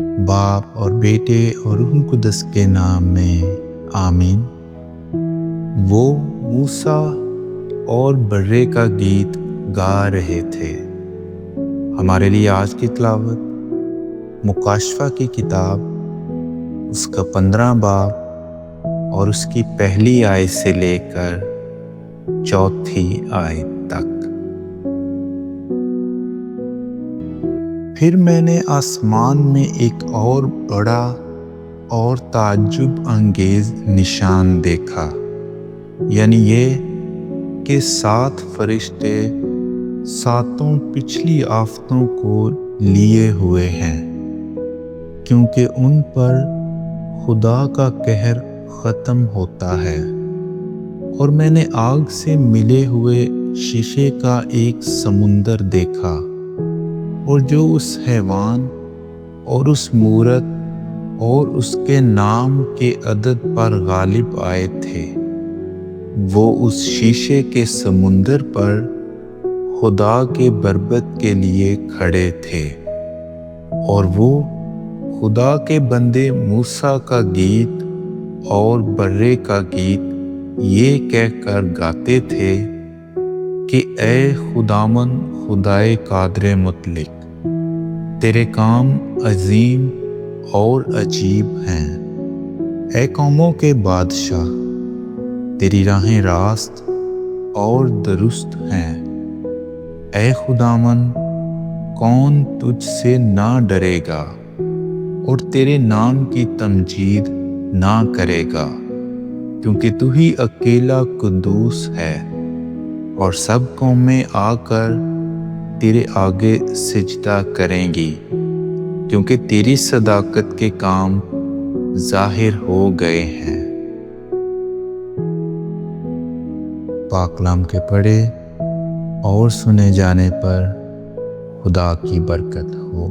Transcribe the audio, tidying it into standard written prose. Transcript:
باپ اور بیٹے اور روح القدس کے نام میں آمین۔ وہ موسیٰ اور برے کا گیت گا رہے تھے۔ ہمارے لیے آج کی تلاوت مکاشفہ کی کتاب، اس کا 15 باب اور اس کی پہلی آیت سے لے کر 4 آیت تک۔ پھر میں نے آسمان میں ایک اور بڑا اور تعجب انگیز نشان دیکھا، یعنی یہ کہ 7 فرشتے 7 پچھلی آفتوں کو لیے ہوئے ہیں، کیونکہ ان پر خدا کا قہر ختم ہوتا ہے۔ اور میں نے آگ سے ملے ہوئے شیشے کا ایک سمندر دیکھا، اور جو اس حیوان اور اس مورت اور اس کے نام کے عدد پر غالب آئے تھے، وہ اس شیشے کے سمندر پر خدا کے بربط کے لیے کھڑے تھے، اور وہ خدا کے بندے موسیٰ کا گیت اور برے کا گیت یہ کہہ کر گاتے تھے کہ اے خداوند خدائے قادر مطلق، تیرے کام عظیم اور عجیب ہیں۔ اے قوموں کے بادشاہ، تیری راہیں راست اور درست ہیں۔ اے خداوند، کون تجھ سے نہ ڈرے گا اور تیرے نام کی تمجید نہ کرے گا، کیونکہ تو ہی اکیلا قدوس ہے، اور سب قومیں آ کر تیرے آگے سجدہ کریں گی، کیونکہ تیری صداقت کے کام ظاہر ہو گئے ہیں۔ پاک کلام کے پڑھے اور سنے جانے پر خدا کی برکت ہو۔